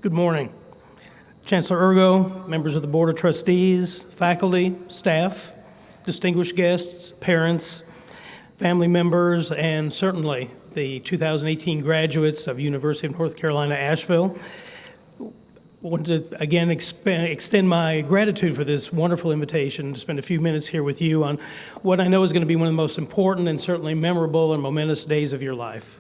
Good morning. Chancellor Urgo, members of the Board of Trustees, faculty, staff, distinguished guests, parents, family members, and certainly the 2018 graduates of University of North Carolina, Asheville. I want to again extend my gratitude for this wonderful invitation to spend a few minutes here with you on what I know is going to be one of the most important and certainly memorable and momentous days of your life.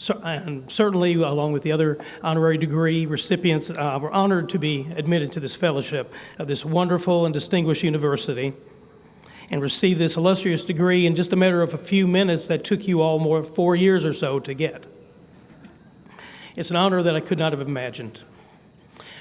So, and certainly, along with the other honorary degree recipients, we're honored to be admitted to this fellowship of this wonderful and distinguished university and receive this illustrious degree in just a matter of a few minutes that took you all 4 years or so to get. It's an honor that I could not have imagined.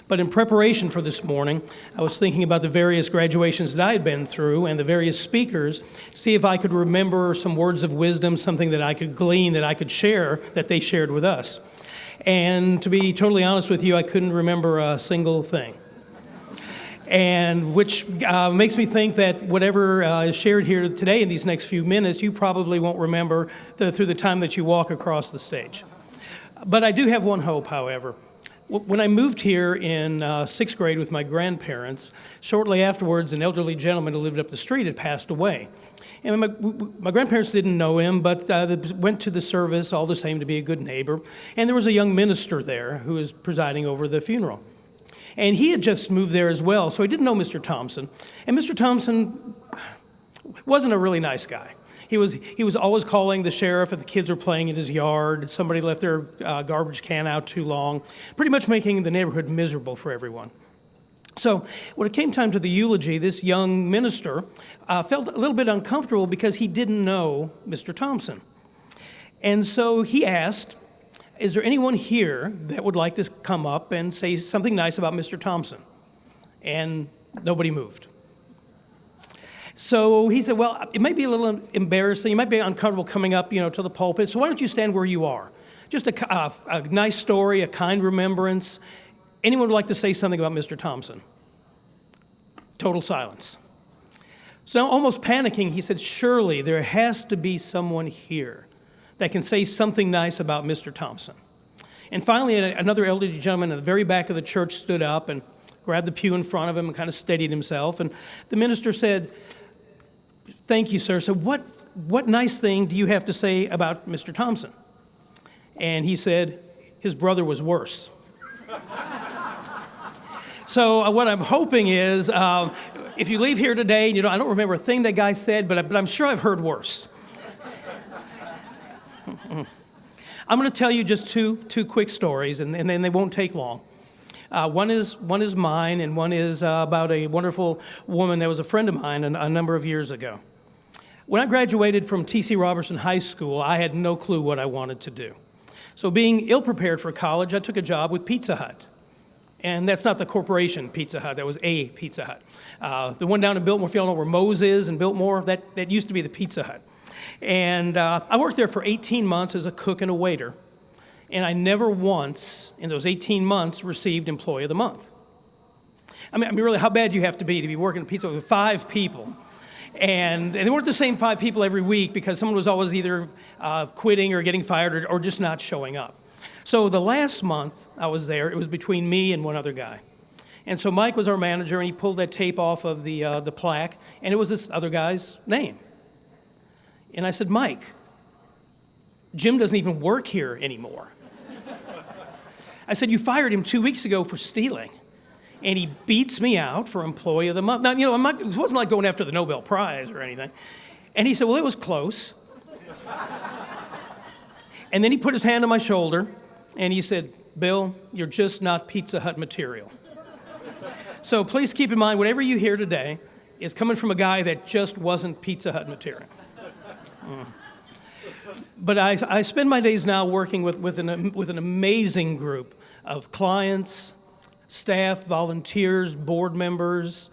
But in preparation for this morning, I was thinking about the various graduations that I had been through and the various speakers to see if I could remember some words of wisdom, something that I could glean, that I could share, that they shared with us. And to be totally honest with you, I couldn't remember a single thing. And which makes me think that whatever is shared here today in these next few minutes, you probably won't remember through the time that you walk across the stage. But I do have one hope, however. When I moved here in sixth grade with my grandparents, shortly afterwards, an elderly gentleman who lived up the street had passed away. And my grandparents didn't know him, but they went to the service all the same to be a good neighbor. And there was a young minister there who was presiding over the funeral. And he had just moved there as well, so he didn't know Mr. Thompson. And Mr. Thompson wasn't a really nice guy. He was always calling the sheriff if the kids were playing in his yard, somebody left their garbage can out too long, pretty much making the neighborhood miserable for everyone. So when it came time to the eulogy, this young minister felt a little bit uncomfortable because he didn't know Mr. Thompson. And so he asked, is there anyone here that would like to come up and say something nice about Mr. Thompson? And nobody moved. So he said, well, it might be a little embarrassing. You might be uncomfortable coming up, to the pulpit. So why don't you stand where you are? Just a nice story, a kind remembrance. Anyone would like to say something about Mr. Thompson? Total silence. So almost panicking, he said, surely there has to be someone here that can say something nice about Mr. Thompson. And finally, another elderly gentleman in the very back of the church stood up and grabbed the pew in front of him and kind of steadied himself. And the minister said, thank you, sir. So what nice thing do you have to say about Mr. Thompson? And he said, his brother was worse. So what I'm hoping is, if you leave here today, and I don't remember a thing that guy said, but I'm sure I've heard worse. I'm going to tell you just two quick stories, and then they won't take long. One is mine, and one is about a wonderful woman that was a friend of mine a number of years ago. When I graduated from T.C. Robertson High School, I had no clue what I wanted to do. So being ill-prepared for college, I took a job with Pizza Hut. And that's not the corporation Pizza Hut, that was a Pizza Hut. The one down in Biltmore, if you all know where Moe's is in Biltmore, that used to be the Pizza Hut. And I worked there for 18 months as a cook and a waiter. And I never once, in those 18 months, received Employee of the Month. I mean, really, how bad do you have to be working at Pizza Hut with 5 people? And they weren't the same 5 people every week because someone was always either quitting or getting fired or just not showing up. So the last month I was there, it was between me and one other guy. And so Mike was our manager, and he pulled that tape off of the plaque, and it was this other guy's name. And I said, Mike, Jim doesn't even work here anymore. I said, you fired him 2 weeks ago for stealing. And he beats me out for Employee of the Month. Now, it wasn't like going after the Nobel Prize or anything. And he said, well, it was close. And then he put his hand on my shoulder, and he said, Bill, you're just not Pizza Hut material. So please keep in mind, whatever you hear today is coming from a guy that just wasn't Pizza Hut material. But I spend my days now working with an amazing group of clients, staff, volunteers, board members,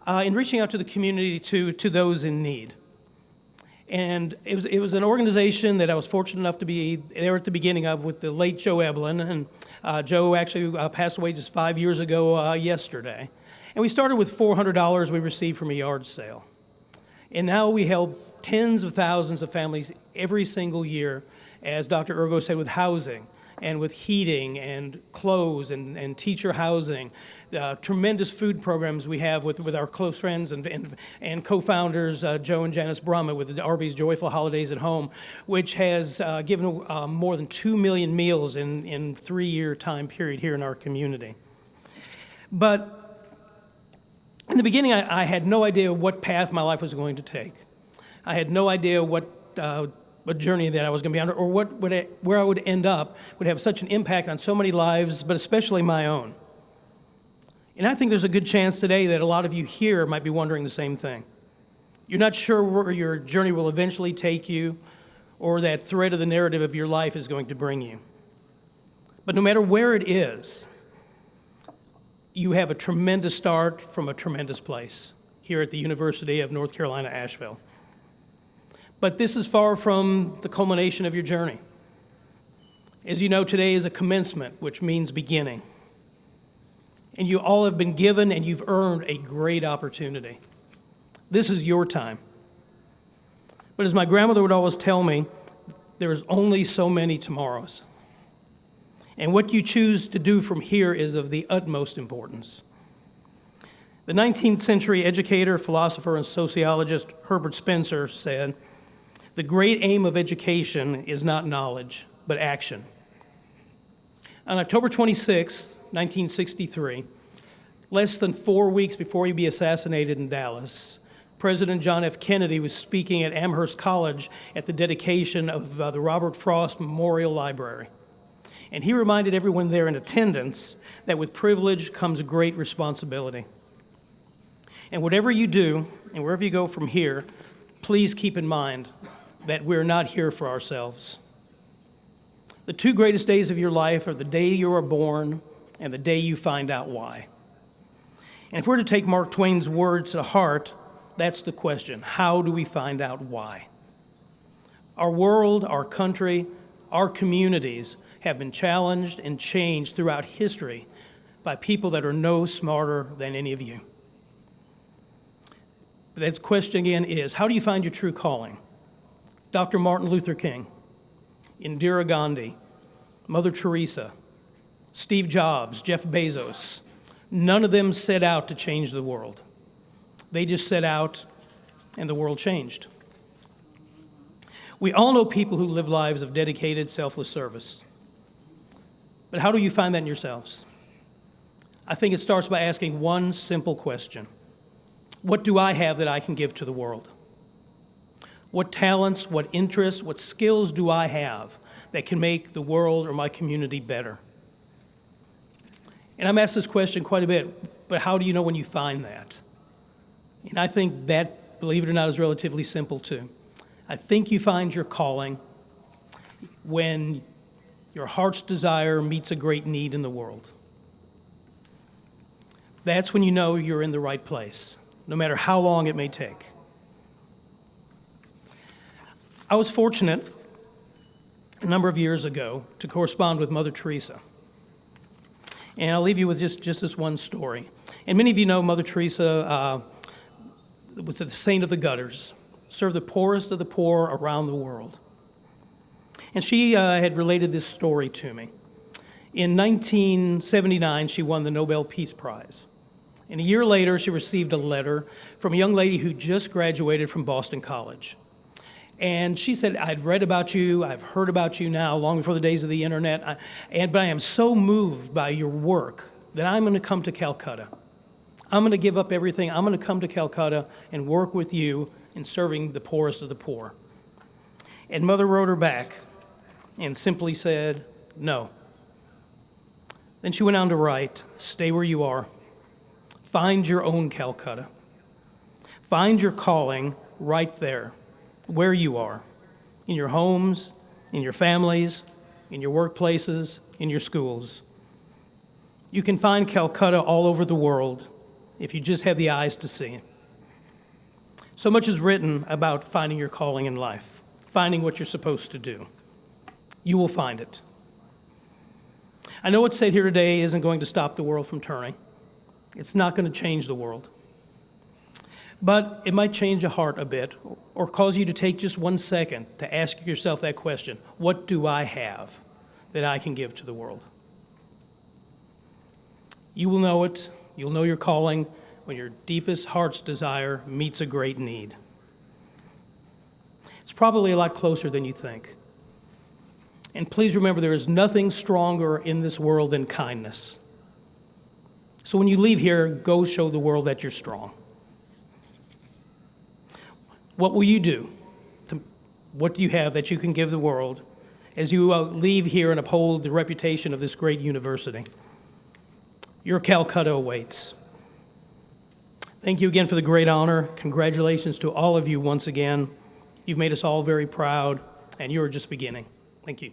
in reaching out to the community to those in need. And it was an organization that I was fortunate enough to be there at the beginning of with the late Joe Eblin. And Joe actually passed away just 5 years ago yesterday. And we started with $400 we received from a yard sale. And now we help tens of thousands of families every single year, as Dr. Urgo said, with housing and with heating and clothes and teacher housing, tremendous food programs we have with our close friends and co-founders, Joe and Janice Brumman with Arby's Joyful Holidays at Home, which has given more than 2 million meals in 3-year time period here in our community. But in the beginning, I had no idea what path my life was going to take. I had no idea what journey that I was going to be on, or where I would end up would have such an impact on so many lives, but especially my own. And I think there's a good chance today that a lot of you here might be wondering the same thing. You're not sure where your journey will eventually take you, or that thread of the narrative of your life is going to bring you. But no matter where it is, you have a tremendous start from a tremendous place here at the University of North Carolina, Asheville. But this is far from the culmination of your journey. As you know, today is a commencement, which means beginning. And you all have been given and you've earned a great opportunity. This is your time. But as my grandmother would always tell me, there's only so many tomorrows. And what you choose to do from here is of the utmost importance. The 19th century educator, philosopher, and sociologist Herbert Spencer said, "The great aim of education is not knowledge, but action." On October 26, 1963, less than 4 weeks before he'd be assassinated in Dallas, President John F. Kennedy was speaking at Amherst College at the dedication of the Robert Frost Memorial Library. And he reminded everyone there in attendance that with privilege comes great responsibility. And whatever you do, and wherever you go from here, please keep in mind that we're not here for ourselves. The 2 greatest days of your life are the day you are born and the day you find out why. And if we're to take Mark Twain's words to heart, that's the question. How do we find out why? Our world, our country, our communities have been challenged and changed throughout history by people that are no smarter than any of you. That question again is, how do you find your true calling? Dr. Martin Luther King, Indira Gandhi, Mother Teresa, Steve Jobs, Jeff Bezos, none of them set out to change the world. They just set out and the world changed. We all know people who live lives of dedicated, selfless service. But how do you find that in yourselves? I think it starts by asking one simple question. What do I have that I can give to the world? What talents, what interests, what skills do I have that can make the world or my community better? And I'm asked this question quite a bit, but how do you know when you find that? And I think that, believe it or not, is relatively simple too. I think you find your calling when your heart's desire meets a great need in the world. That's when you know you're in the right place, no matter how long it may take. I was fortunate a number of years ago to correspond with Mother Teresa. And I'll leave you with just this one story. And many of you know Mother Teresa was the saint of the gutters, served the poorest of the poor around the world. And she had related this story to me. In 1979, she won the Nobel Peace Prize. And a year later, she received a letter from a young lady who just graduated from Boston College. And she said, I'd read about you, I've heard about you now, long before the days of the internet, but I am so moved by your work that I'm going to come to Calcutta. I'm going to give up everything. I'm going to come to Calcutta and work with you in serving the poorest of the poor. And Mother wrote her back and simply said, no. Then she went on to write, stay where you are. Find your own Calcutta. Find your calling right there, where you are, in your homes, in your families, in your workplaces, in your schools. You can find Calcutta all over the world if you just have the eyes to see. So much is written about finding your calling in life, finding what you're supposed to do. You will find it. I know what's said here today isn't going to stop the world from turning. It's not going to change the world. But it might change a heart a bit or cause you to take just 1 second to ask yourself that question. What do I have that I can give to the world. You will know it. You'll know your calling when your deepest heart's desire meets a great need. It's probably a lot closer than you think. And please remember, there is nothing stronger in this world than kindness. So when you leave here, go show the world that you're strong. What will you do? What do you have that you can give the world as you leave here and uphold the reputation of this great university? Your Calcutta awaits. Thank you again for the great honor. Congratulations to all of you once again. You've made us all very proud, and you're just beginning. Thank you.